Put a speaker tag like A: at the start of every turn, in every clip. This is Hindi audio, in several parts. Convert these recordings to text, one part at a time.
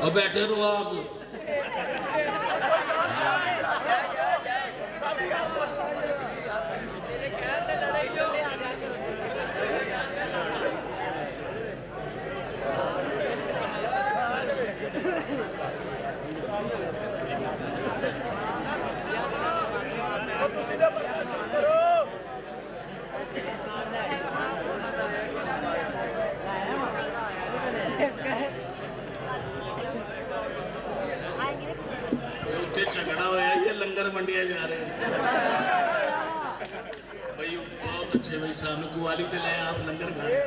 A: और बैठे रहो आप। झगड़ा होया ये लंगर मंडिया जा रहे हैं भाई, बहुत अच्छे भाई साहब कुवाली ते ले आप लंगर खा रहे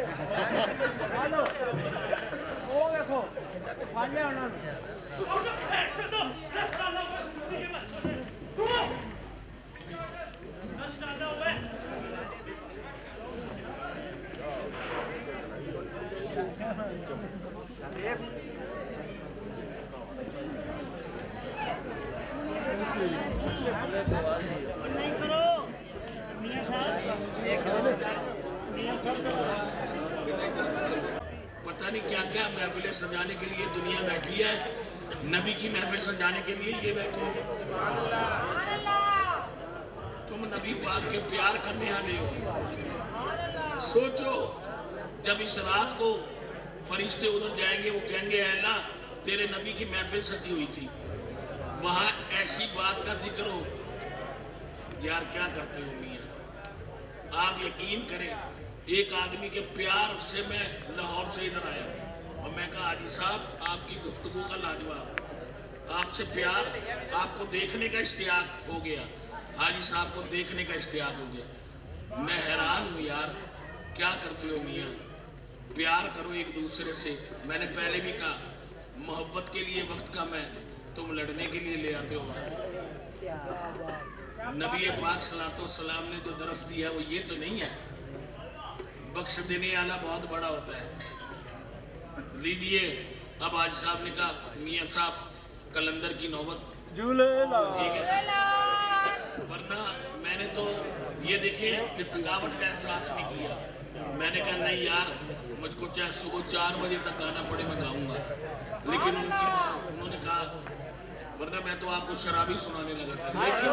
A: पता नहीं क्या क्या महफिलें सजाने के लिए दुनिया बैठी है, नबी की महफिल सजाने के लिए ये बैठे हैं। तुम नबी पाक के प्यार करने आने हो। सोचो जब इस रात को फरिश्ते उधर जाएंगे, वो कहेंगे अल्लाह तेरे नबी की महफिल सजी हुई थी, वहां ऐसी बात का जिक्र हो। यार क्या करते हो मियां, आप यकीन करें एक आदमी के प्यार से मैं लाहौर से इधर आया और मैं कहा हाजी साहब आपकी गुफ्तगू का लाजवाब, आपसे प्यार, आपको देखने का इश्तियाक हो गया, हाजी साहब को देखने का इश्तियाक हो गया। मैं हैरान हूँ यार, क्या करते हो मियाँ, प्यार करो एक दूसरे से। मैंने पहले भी कहा मोहब्बत के लिए वक्त का मैं, तुम लड़ने के लिए ले आते हो। नबी पाक सल्लल्लाहु अलैहि वसल्लम ने जो दरस दिया वो ये तो नहीं है, बख्श देने वाला बहुत बड़ा होता है। लीजिए अब आज साहब ने कहा मियाँ साहब कलंदर की नौबत, ठीक है, वरना मैंने तो ये देखे कि थकावट का एहसास नहीं किया। मैंने कहा नहीं यार मुझको चाहे सुबह 4 बजे तक गाना पड़े मैं गाऊंगा, लेकिन उन्होंने कहा वरना मैं तो आपको शराबी सुनाने लगा था। लेकिन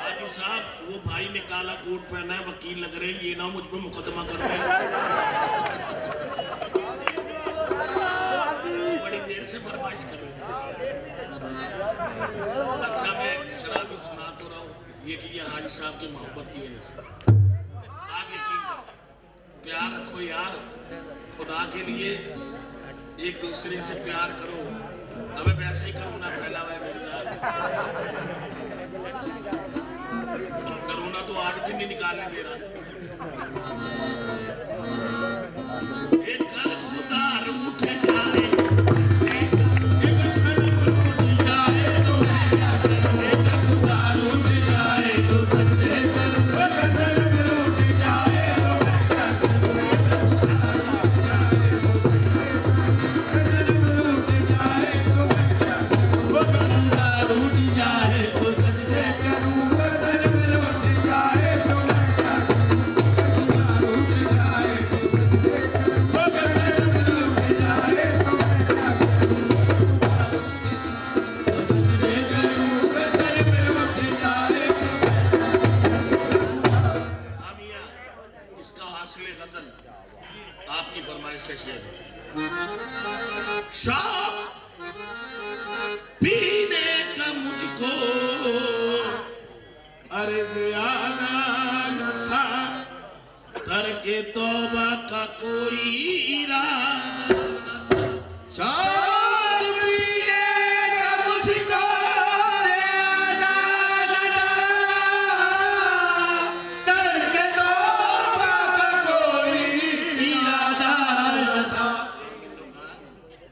A: हाजी साहब वो भाई ने काला कोट पहना है, वकील लग रहे हैं, ये ना मुझ पर मुकदमा कर रहे हैं। बड़ी देर से फरमाइश कर रहे थे। अच्छा मैं शराबी सुना तो रहा हूँ, ये कि ये हाजी साहब की मोहब्बत की वजह से। आप यकीन करो, प्यार रखो यार, खुदा के लिए एक दूसरे से प्यार करो। अब वैसे ही करोना फैला हुआ है मेरी यार, करोना तो 8 दिन नहीं निकालने दे रहा। एक कर खुदा रूठ जाए, आपकी फरमाइश कैसी है? शौक पीने का मुझको अरे ज्यादा न था, करके तौबा का कोई इरादा न था। शौक पीने का मुझको ज्यादा न था, करके तौबा का कोई इरादा न था।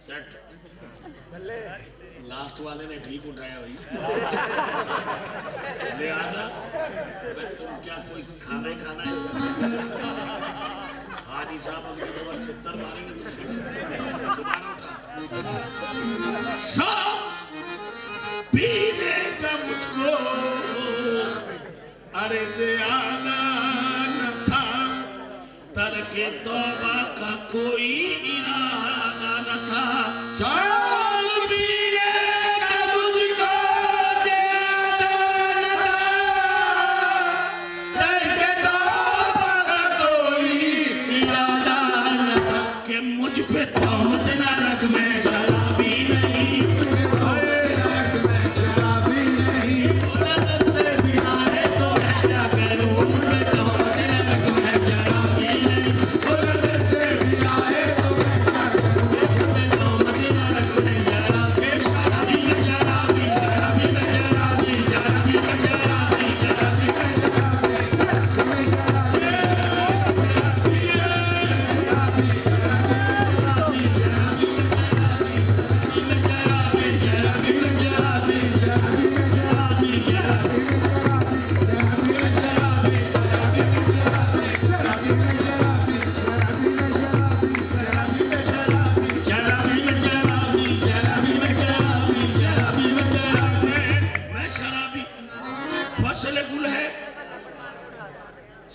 A: सेट लास्ट वाले ने ठीक उठाया भाई। लिहाजा तुम क्या कोई खाना ही खाना है? हाजी साहब अगली दफा 76 मारेंगे तो दोबारा उठा। शौक पीने का मुझको अरे ज्यादा न था, तरके तौबा का कोई इरादा न था।
B: शराब पीने का मुझको ज्यादा न था, तरके तौबा का कोई इरादा न था।
A: कि मुझ पे तहमत न रख, मैं शराबी नहीं।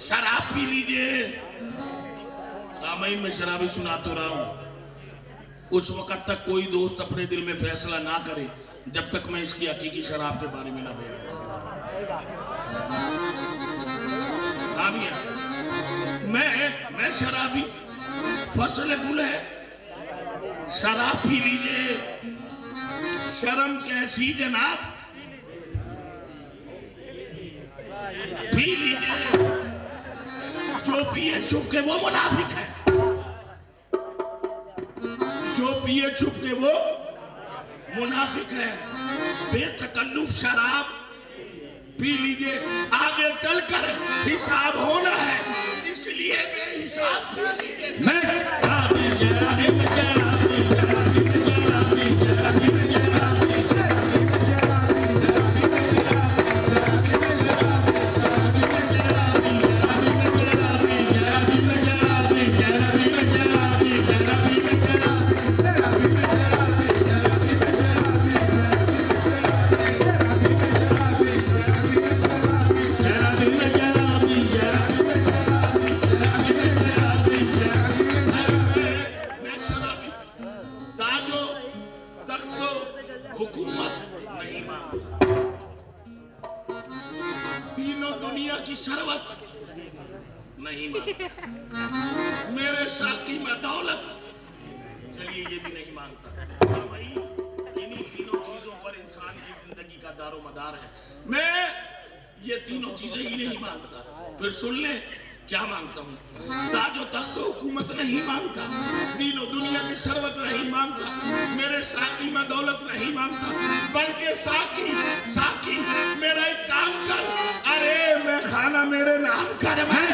A: शराब पी लीजिए। सामईन में शराबी सुना तो रहा हूं। उस वक्त तक कोई दोस्त अपने दिल में फैसला ना करे जब तक मैं इसकी हकीकी शराब के बारे में ना बयान करूं। हाँ भैया, मैं शराबी, फसल गुल है, शराब पी लीजिए। शर्म कैसी जनाब, पी लीजिए। जो पिए छुप के वो मुनाफिक है, जो पिए छुप के वो मुनाफिक है। बेतकल्लुफ शराब पी लीजिए, आगे चलकर हिसाब होना है, इसलिए बेहिसाब पी लीजिए। हुकूमत नहीं मांगता, तीनों दुनिया की सरवत नहीं मांगता, मेरे साकी में दौलत, चलिए ये भी नहीं मांगता। भाई इन्हीं तीनों चीजों पर इंसान की जिंदगी का दारो मदार है। मैं ये तीनों चीजें ही नहीं मांगता। फिर सुन ले क्या मांगता हूँ। ताजो तख्त हुकूमत नहीं मांगता, तीनों दुनिया की सरवत नहीं मांगता, मेरे साकी में दौलत नहीं मांगता, बल्कि साकी मेरा एक काम कर, अरे मैं खाना मेरे नाम कर। मैं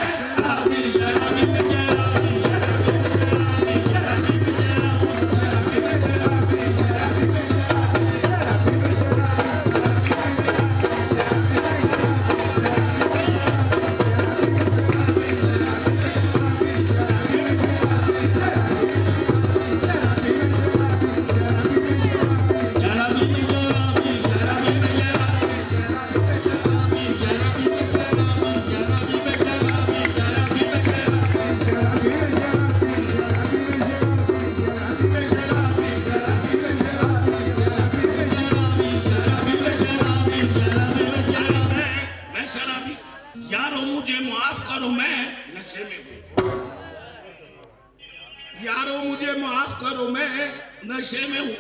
A: नशे में हूं,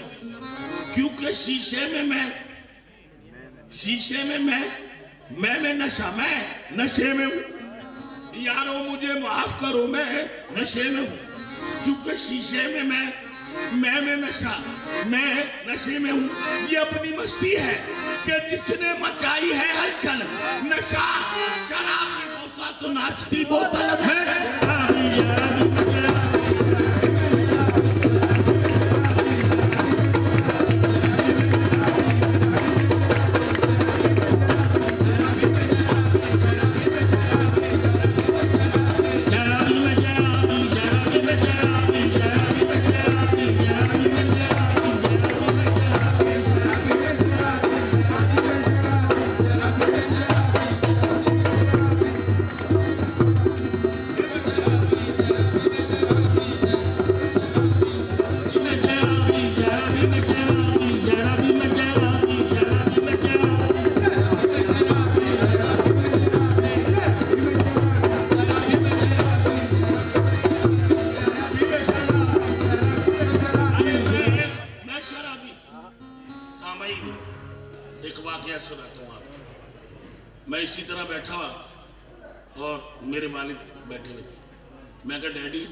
A: क्योंकि शीशे में मैं नशा, मैं नशे में हूं। यारों मुझे माफ करो, मैं नशे में हूं, क्योंकि शीशे में मैं नशा, मैं नशे में हूं। ये अपनी मस्ती है कि जिसने मचाई है हलचल, नशा शराब में होता तो नाचती बोतल में। वाकया सुनाता हूँ आपको। मैं इसी तरह बैठा हुआ और मेरे वालिद बैठे हुए थे। मैं कहा डैडी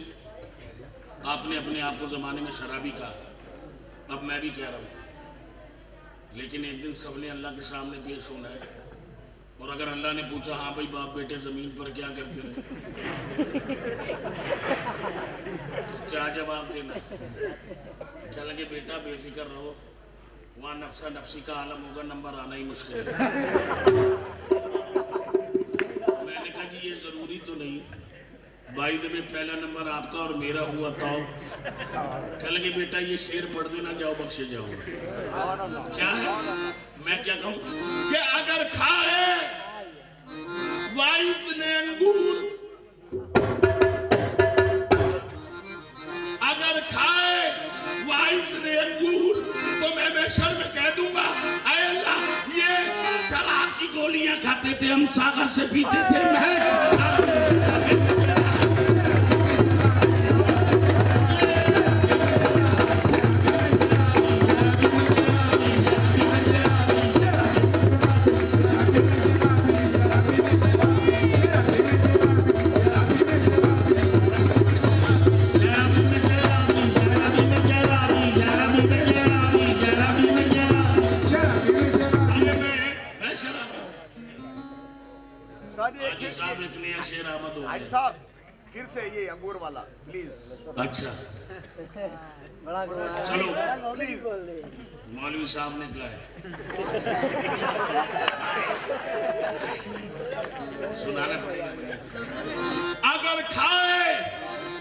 A: आपने अपने आप को ज़माने में शराबी कहा, अब मैं भी कह रहा हूँ, लेकिन एक दिन सबने अल्लाह के सामने पेश होना है, और अगर अल्लाह ने पूछा हाँ भाई बाप बेटे ज़मीन पर क्या करते रहे, तो क्या जवाब देना? क्या लगे बेटा बेफिक्र रहो, वहाँ नफ्सा नफ्सी का आलम होगा, नंबर आना ही मुश्किल है। मैंने कहा जी ये ज़रूरी तो नहीं, बाई द वे पहला नंबर आपका और मेरा हुआ ताओ। कह लगे बेटा ये शेर पढ़ देना, जाओ बख्शे जाओ। क्या है? मैं क्या कहूँ कि अगर खाए वाइफ ने अंगूर, अगर खाए वाइफ ने अंगूर, तो मैं बेशर्म कह दूंगा ऐ अल्लाह ये शराब की गोलियां खाते थे, हम सागर से पीते थे।
C: हाजी साहब फिर से ये अंगूर वाला प्लीज।
A: अच्छा चलो मौलवी साहब ने कहा है, सुनाना पड़ेगा। अगर खाए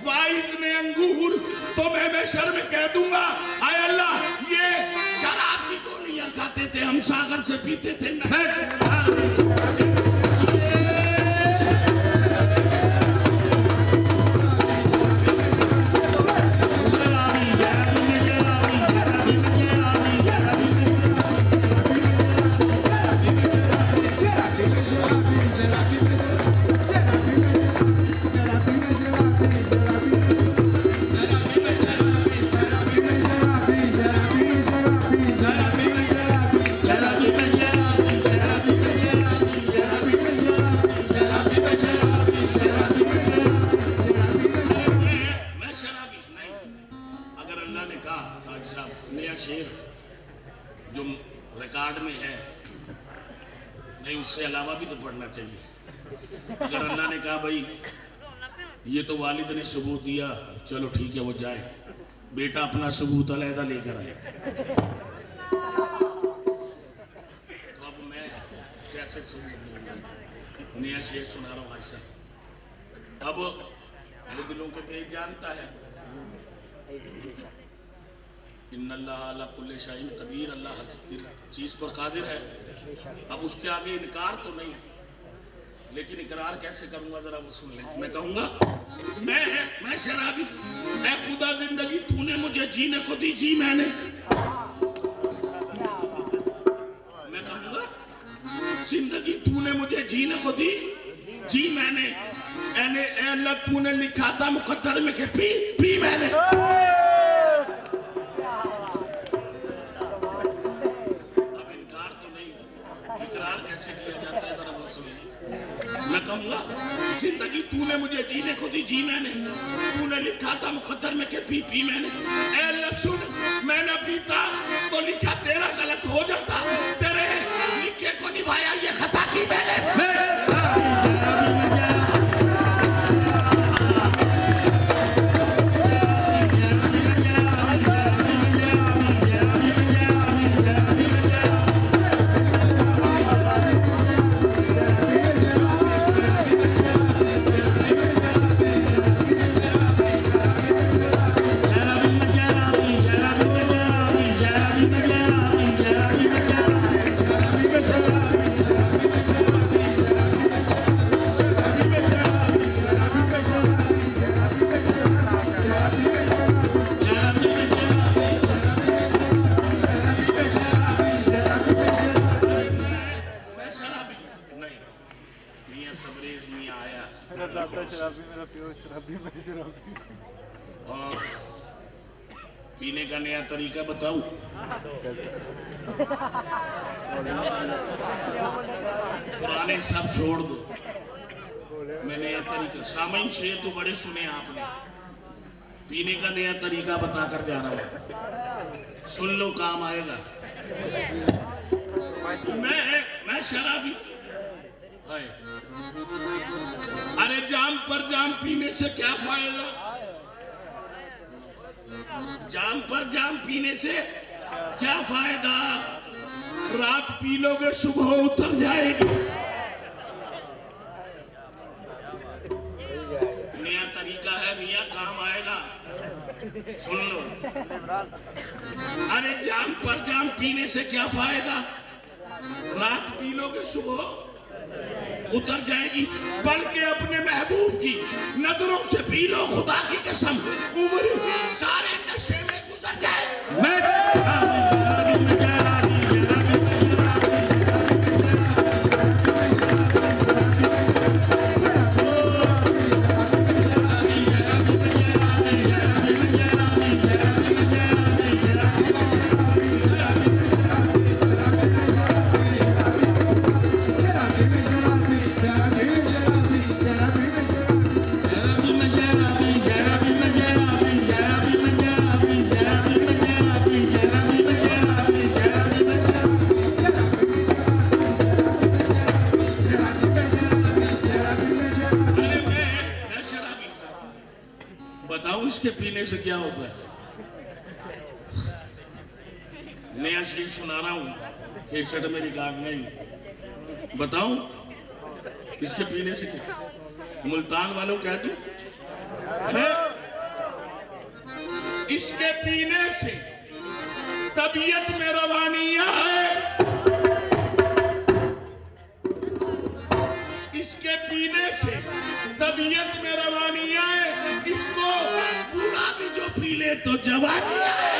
A: वाइफ ने अंगूर, तो मैं बेशर्म कह दूंगा आय अल्लाह ये शराब की गोलियां खाते थे, हम सागर से पीते थे। जो रिकॉर्ड में है नहीं, उससे अलावा भी तो पढ़ना चाहिए। अगर अल्लाह ने कहा भाई ये तो वालिद ने सबूत दिया, चलो ठीक है वो जाए, बेटा अपना सबूत अलहदा लेकर आए, तो अब मैं कैसे सबूत दूंगा? नया शेर सुना रहा हूँ आयशा। अब वो दिलों के तेज जानता है, इन्नल्लाह अला कुल्ली शैइन कदीर, अल्लाह हर चीज़ पर कादिर है। अब उसके आगे इनकार तो नहीं, लेकिन इकरार कैसे करूंगा जरा वो सुन ले। मैं कहूंगा मैं शराबी, ऐ खुदा जिंदगी तूने मुझे जीने को दी, जी मैंने। मैं कहूंगा जिंदगी तूने मुझे जीने को दी, जी मैंने। ऐ अल्लाह तूने लिखा था मुकद्दर में के पी मैंने। कैसे किया जाता है जरा वो सुनिए। मैं कहूंगा जिंदगी तूने मुझे जीने को दी, जी मैंने। तूने लिखा था मुकद्दर में के पी मैंने। ऐ अल्लाह सुन, मैं न पीता तो लिखा तेरा गलत हो जाता, तेरे लिखे को निभाया ये खता की मैंने। पीने का नया तरीका बताऊं? पुराने सब छोड़ दो, मैं नया तरीका, सामाइन शेर तो बड़े सुने आपने, पीने का नया तरीका बताकर जा रहा हूं, सुन लो, काम आएगा। मैं शराबी, अरे जाम पर जाम पीने से क्या फायदा? जाम पर जाम पीने से क्या फायदा? रात पी लोगे सुबह उतर जाएगी। नया तरीका है मियाँ, काम आएगा, सुन लो। अरे जाम पर जाम पीने से क्या फायदा? रात पी लोगे सुबह उतर जाएगी। बल्कि अपने महबूब की नजरों से पी लो, खुदा की कसम उम्र सारे नशे में गुजर जाए। बताओ इसके पीने से क्या होता है? नया शेर सुना रहा हूं, केसट में रिकॉर्ड नहीं। बताओ इसके पीने से क्या? मुल्तान वालों कह दो है? इसके पीने से तबीयत में रवानियां है, इसके पीने से तबीयत में रवानियां है। इसको बूढ़ा भी जो पी ले तो जवानियां है।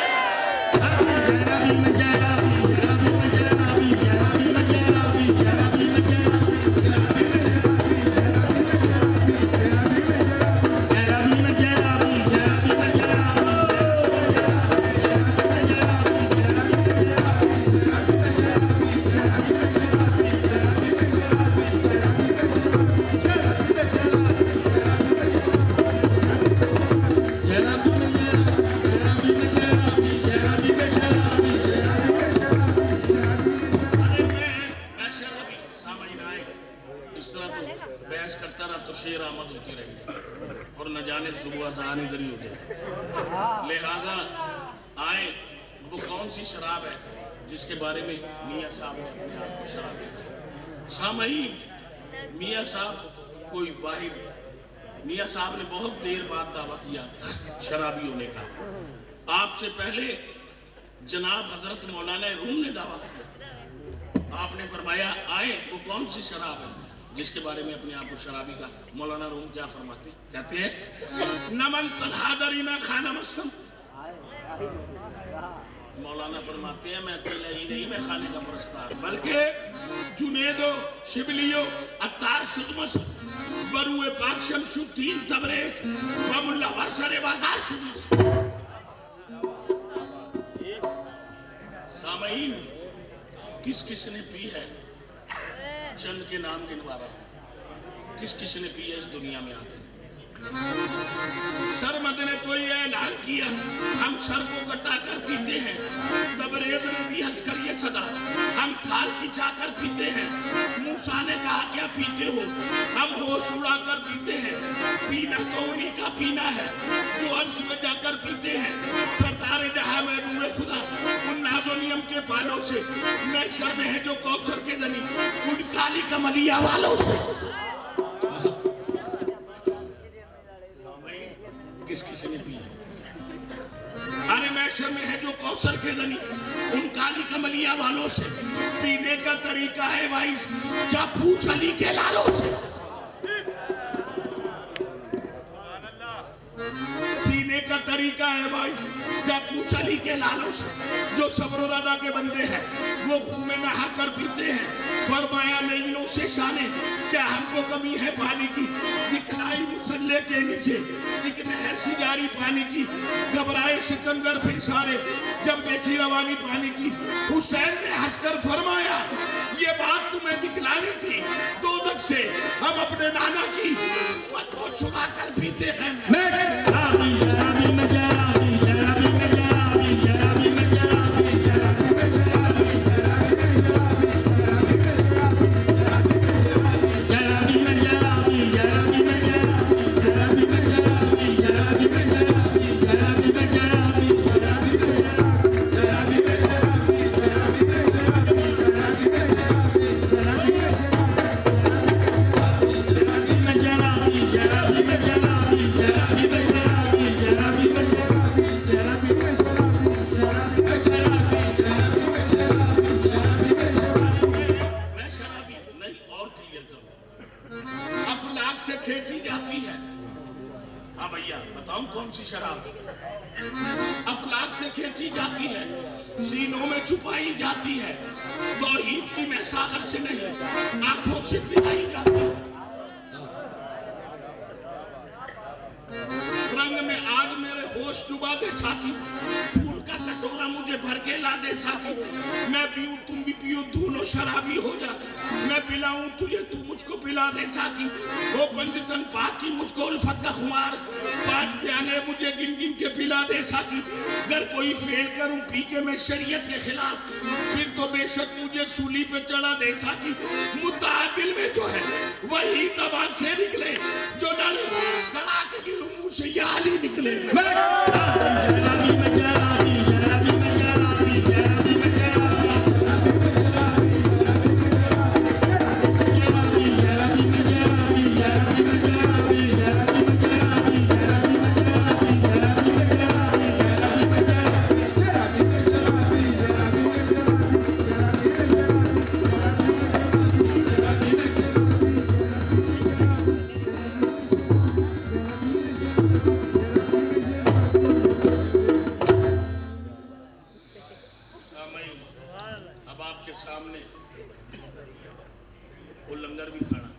A: बहस करता रहा तो शेर आमद होते रहेंगे और न जाने सुबह अज़ान इधर ही हो जाए। लिहाजा आए, वो कौन सी शराब है जिसके बारे में मियाँ साहब ने अपने आप को शराबी कहा? सामईन, मियाँ साहब कोई वाहिद, मियाँ साहब ने बहुत देर बाद दावा किया शराबी होने का। आपसे पहले जनाब हजरत मौलाना रूम ने दावा किया। आपने फरमाया आए, वो कौन सी शराब है जिसके बारे में अपने आप को शराबी का? मौलाना रूम क्या फरमाते? कहते हैं नमन तनहादरी में खाना मस्तम। मौलाना फरमाते हैं मैं अकेला ही नहीं, मैं खाने का परस्तार, बल्कि जुनेदो, शिबलियो, अत्तार सुदमस, बरुए पाक शमसुद्दीन तबरेज, बमुल्ला बरसरे बाजार शुदीस। सामईन, किस किस ने पी है? चंद के नाम गिनवा रहा हूं, किस किस ने पी है इस दुनिया में आकर। सरमद ने तो ये ऐलान किया हम सर को कटा कर पीते हैं। तबरेज ने भी हंसकर ये सदा हम थाल खिंचा कर पीते हैं। मूसा ने कहा क्या पीते हो? हम होश उड़ा कर पीते हैं। पीना तो उन्हीं का पीना है जो अर्श में जाकर पीते हैं। सरदार जहां महबूबे खुदा उन नाज़ो नियम के बालों से, मैं शर्म है जो कौसर के धनी उन काली कमलिया वालों से। किस किसी ने पी है? अरे मैशर में है जो कौसर के धनी उन काली कमलिया वालों से। पीने का तरीका है भाई जा पूछ अली के लालों से। पीने का तरीका तरीका है भाई। जब पूछ अली के लालों से, जो सब्र और अदा के बंदे हैं, वो खूह में नहा कर पीते हैं। फरमाया लेइनों से शाने, क्या हमको कमी है पानी की? दिखलाई मुसल्ले के नीचे एक नहर सी जारी पानी की। घबराए सिकंदर फिर सारे, जब देखी रवानी पानी की। हुसैन ने हंसकर फरमाया, ये बात तुम्हें दिखलानी थी दोदक से हम अपने नाना की उम्मत को छुड़ा कर पीते हैं। अफलाक से खींची जाती है, सीनों में छुपाई जाती है। तौहीद की मैं सागर से नहीं, आंखों से पिलाई जाती है। रंग में आज मेरे होश डुबा दे साथी, फूल का कटोरा मुझे भर के ला दे साथी। मैं पीऊं तुम भी पियो, दोनों शराबी हो जा। मैं पिलाऊं तुझे, तू मुझको पिला दे साथी। वो पंजतन पाकी मुझको उल्फत का खुमार, 5 प्याले मुझे गिन गिन के पिला दे साथी। अगर कोई फेल करूं पी के मैं शरीयत के खिलाफ, फिर तो बेशक मुझे सूली पे चढ़ा दे साथी। मुद्दा दिल में जो है वही जबान से निकले, जो डर गड़ा के गिरूं मुंह से याद ही निकले। अब आपके सामने वो लंगर भी खड़ा।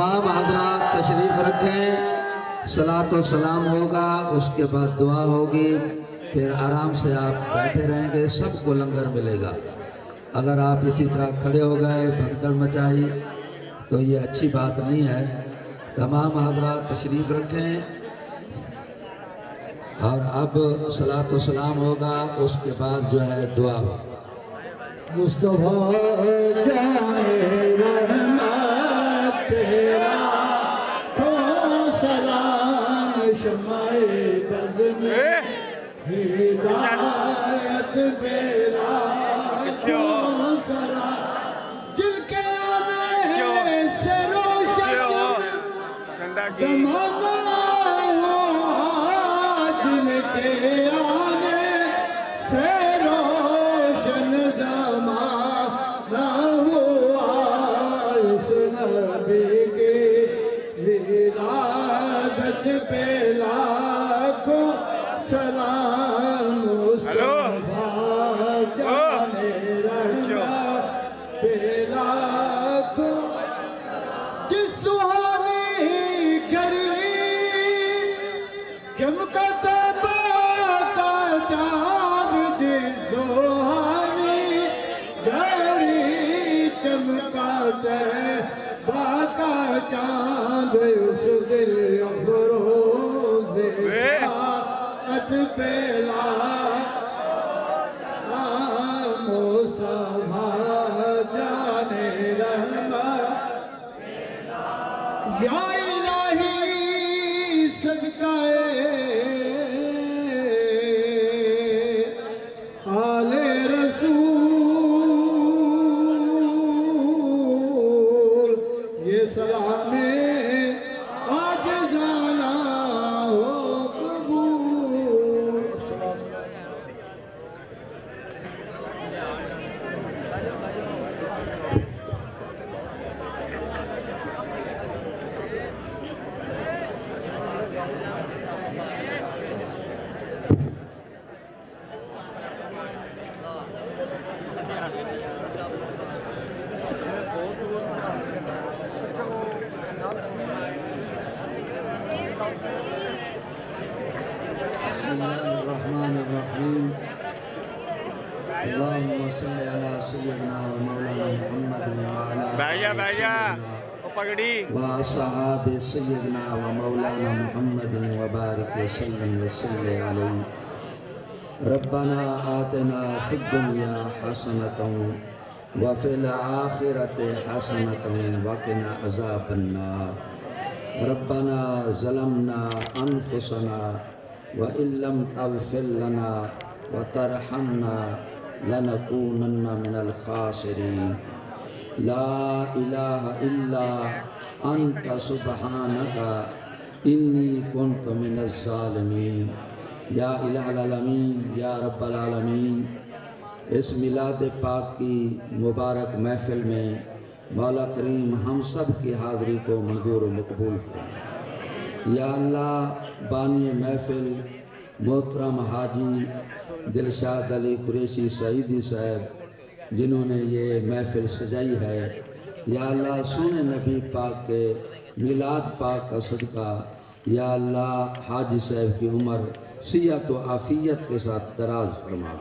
D: तमाम हजरात तशरीफ़ रखें, सलात व सलाम होगा, उसके बाद दुआ होगी, फिर आराम से आप बैठे रहेंगे, सबको लंगर मिलेगा। अगर आप इसी तरह खड़े हो गए, भगदड़ मचाई, तो ये अच्छी बात नहीं है। तमाम हजरात तशरीफ़ रखें और अब सलात व सलाम होगा, उसके बाद जो है दुआ होगा।
B: मुस्तफा जाने रहमत तेरा को सलाम शमाए बज़ में हिदायत बेला को सलाम जिनके आने से रोशन ज़माना हुआ, जिनके आने से रोशन ज़माना हुआ, उस नबी की विलादत पे लाखों सलाम। मुस्तफा जाने रहमत पे लाखों जिस सुहानी घड़ी चमका तबा का चाँद, जिस सुहानी घड़ी चमका तबा का चाँद, उस दिल अफरोज़ साअत पे मुस्तफा जाने रहमत या इलाही सदकाए आले रसूल, ये सलामे आज जाना हो कबूल।
D: बिस्मिल्लाहिर्रहमानिर्रहीम। अल्लाहुम्मा सल्लि अला सय्यिदिना व मौलाना मुहम्मद व अला
C: पगड़ी
D: व असहाबे सय्यिदिना व मौलाना मुहम्मद व बारिक व सल्लम व सल्लि अलैहि। रब्बना आतिना फिद दुनिया हसनतन व फिल आखिरति हसनतन व क़िना अज़ाबन्नार। रब्बना ज़लमना अनफुसना व इल्लम तग़फ़िर लना व तरहमना लनकूनन्ना मिनल ख़ासिरीन। ला इलाहा इल्ला अंता सुब्हानका इन्नी कुन्तु मिनज़ ज़ालिमीन। या इलाहल आलमीन, या रब्बल आलमीन, इस मिलाद पाक की मुबारक महफ़िल में मौला करीम हम सब की हाज़री को मंजूर व मकबूल फरमाए। या अल्लाह, बानी महफ़िल मोहतरम हाजी दिलशाद अली कुरैशी सईदी साहब, जिन्होंने ये महफ़िल सजाई है, या अल्लाह सोने नबी पाक के मिलाद पाक का सदका, या अल्लाह हाजी साहब की उम्र सियत व आफ़ियत के साथ दराज फरमा।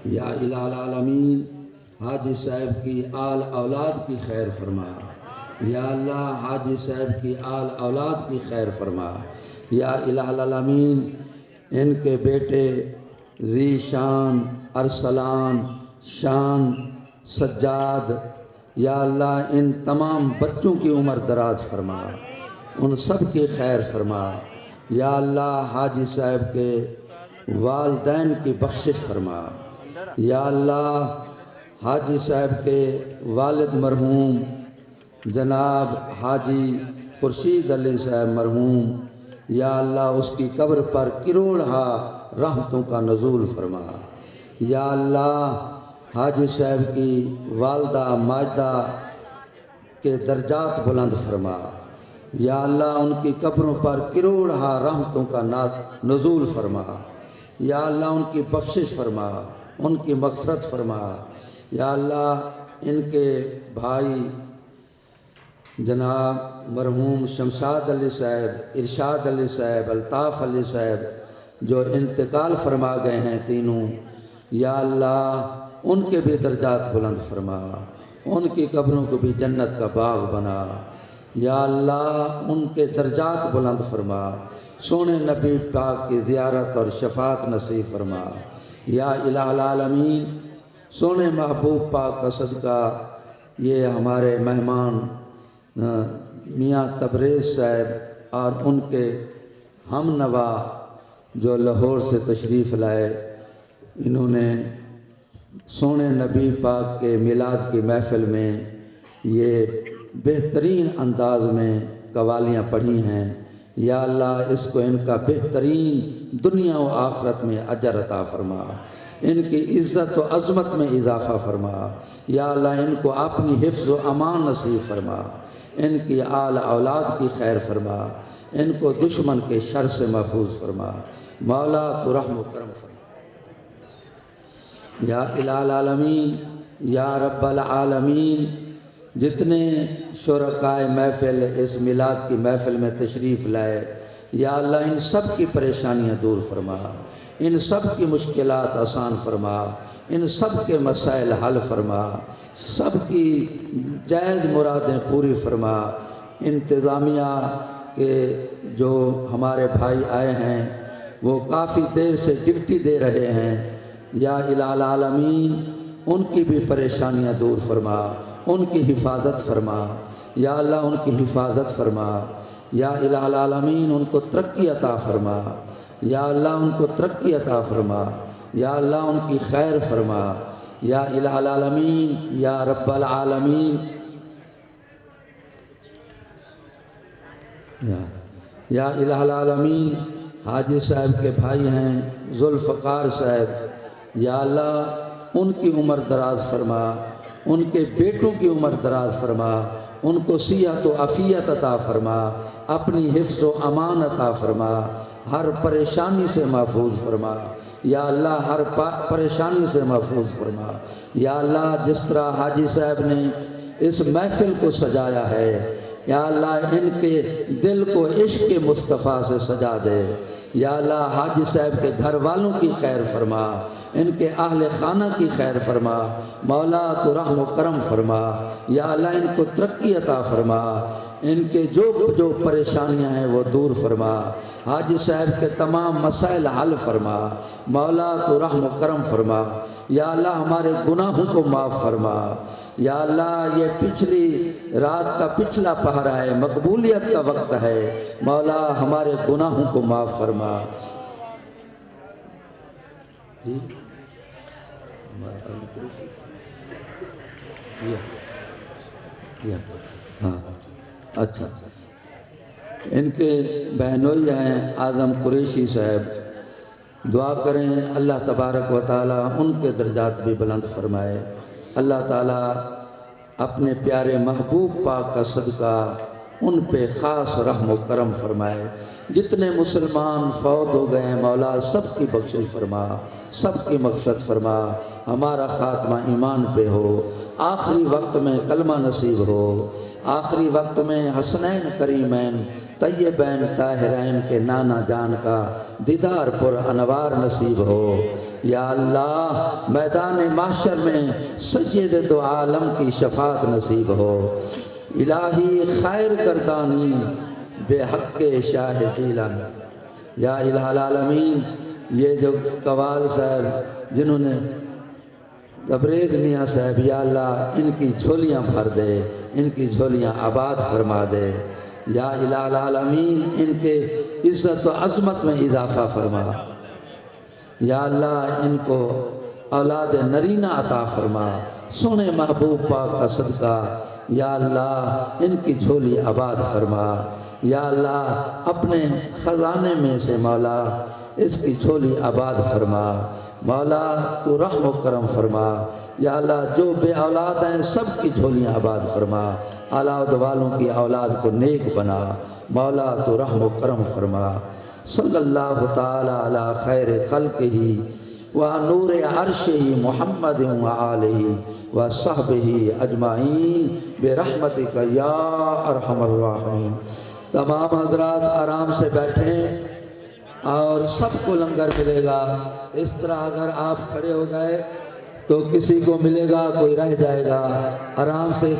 D: या इलाहल आलमीन, हाजी साहब की आल औलाद की खैर फरमा। या अल्लाह हाजी साहब की आल औलाद की खैर फरमा। या इलाहल आलमीन, इनके बेटे ज़ीशान, अरसलान, शान, सज्जाद, या अल्लाह इन तमाम बच्चों की उम्र दराज फरमा, उन सब की खैर फरमा। या अल्लाह हाजी साहब के वालदैन की बख्शिश फरमा। या अल्लाह हाजी साहब के वालिद मरहूम जनाब हाजी खुर्शीद अली साहब मरहूम, या अल्लाह उसकी कब्र पर किरोड़ा रहमतों का नज़ूल फरमा। या अल्लाह हाजी साहब की वालदा माजदा के दर्जात बुलंद फरमा। या अल्लाह उनकी कब्रों पर किरोड़ा रहमतों का नज़ूल फरमा। या अल्लाह उनकी बख्शिश फरमा, उनकी मग़फ़िरत फरमा। या अल्लाह इनके भाई जनाब मरहूम शमशाद अली साहब, इरशाद अली साहब, अल्ताफ़ अली साहब जो इंतकाल फरमा गए हैं तीनों, या अल्लाह उनके भी दर्जात बुलंद फरमा, उनकी कब्रों को भी जन्नत का बाग बना। या अल्लाह उनके दर्जात बुलंद फरमा, सोने नबी पाक की ज़ियारत और शफात नसीब फरमा। या इलाहुल आलमीन, सोने महबूब पाक का सदका ये हमारे मेहमान मियाँ तबरेज़ साहब और उनके हम नवा जो लाहौर से तशरीफ़ लाए, इन्होंने सोने नबी पाक के मिलाद की महफ़िल में ये बेहतरीन अंदाज में कवालियाँ पढ़ी हैं। या अल्लाह इसको इनका बेहतरीन दुनिया व आखिरत में अजर अता फरमा, इनकी इज़्ज़त व अज़मत में इजाफ़ा फरमा। या अल्लाह इनको अपनी हिफ्ज़ व अमान नसीब फरमा, इनकी आल औलाद की खैर फरमा, इनको दुश्मन के शर से महफूज फरमा। मौला तो रहम करम फरमा। या इलाहुल आलमीन, या रब्बल आलमीन, जितने शुरकाए महफ़िल इस मिलाद की महफ़िल में तशरीफ़ लाए, या अल्लाह इन सब की परेशानियाँ दूर फरमा, इन सब की मुश्किलात आसान फरमा, इन सब के मसाइल हल फरमा, सब की जायज़ मुरादें पूरी फरमा। इंतज़ामिया के जो हमारे भाई आए हैं वो काफ़ी देर से ड्यूटी दे रहे हैं, या इलाहुल आलमीन उनकी भी परेशानियाँ दूर फरमा, उनकी हिफाजत फरमा। या अल्लाह उनकी हिफाजत फरमा। या इलाहुल आलमीन उनको तरक्की अता फरमा। या अल्लाह उनको तरक्की अता फरमा। या अल्लाह उनकी खैर फरमा। या इलाहुल आलमीन, या रब्बल आलमीन, या इलाहुल आलमीन हाजी साहब के भाई हैं जुल्फ़कार साहब, या अल्लाह उनकी उम्र दराज फरमा, उनके बेटों की उम्र दराज फरमा, उनको सिहत व आफ़ियत अता फरमा, अपनी हिफ्ज़ व अमान अता फरमा, हर परेशानी से महफूज फरमा। या अल्लाह हर परेशानी से महफूज फरमा। या अल्लाह जिस तरह हाजी साहब ने इस महफ़िल को सजाया है, या अल्लाह इनके दिल को इश्क़ मुस्तफ़ा से सजा दे। या अल्लाह हाजी साहब के घर वालों की खैर फरमा, इनके अहले खाना की खैर फरमा। मौला तो रहम करम फरमा। या अल्लाह इनको तरक्की अता फरमा, इनके जो परेशानियां हैं वो दूर फरमा। हाजी साहब के तमाम मसाइल हल फरमा। मौला तो रहम करम फरमा। या अल्लाह हमारे गुनाहों को माफ़ फरमा। या अल्लाह ये पिछली रात का पिछला पहरा है, मकबूलियत का वक्त है, मौला हमारे गुनाहों को माफ़ फरमा। हाँ अच्छा, इनके बहनोई हैं आज़म कुरैशी साहब, दुआ करें अल्लाह तबारक व तआला उनके दर्जात भी बुलंद फरमाए। अल्लाह ताला अपने प्यारे महबूब पाक का सदका उन पे ख़ास रहम व करम फरमाए। जितने मुसलमान फौत हो गए हैं मौला सबकी बख्शिश फरमा, सबकी मग़फ़िरत फरमा। हमारा ख़ात्मा ईमान पे हो, आखिरी वक्त में कलमा नसीब हो, आखिरी वक्त में हसनैन करीमैन तय्यबैन ताहिरैन के नाना जान का दीदार पुर अनवार नसीब हो। या अल्लाह मैदान माशर में सय्यद दो आलम की शफात नसीब हो। इलाही खैर गर्दानी बेहक़ शाह जीलानी। या इलाहुल आलमीन, ये जो कवाल साहब जिन्होंने तबरेज़ मियाँ साहब, या अल्लाह इनकी झोलियाँ भर दे, इनकी झोलियाँ आबाद फरमा दे। या इलाहुल आलमीन इनके इज़्ज़त व अज़मत में इजाफ़ा फरमा। या अल्लाह इनको औलाद नरीना अता फरमा, सोने महबूब पाक का सदका। या अल्लाह इनकी झोली आबाद फरमा। या अल्लाह अपने ख़ज़ाने में से मौला इसकी झोली आबाद फरमा। मौला तू रहम व करम फरमा। या अल्लाह जो बे औलाद हैं सब की झोलियाँ आबाद फरमा। औलाद वालों की औलाद को नेक बना। मौला तू रहम व करम फरमा। सल्लल्लाहु ताला अला खैर खल्क़िही व नूर अर्शिही मुहम्मद व आलिही व सहबिही अजमाइन बिरहमतिका या अरहमर राहिमीन। तमाम हजरात आराम से बैठें और सबको लंगर मिलेगा। इस तरह अगर आप खड़े हो गए तो किसी को मिलेगा, कोई रह जाएगा। आराम से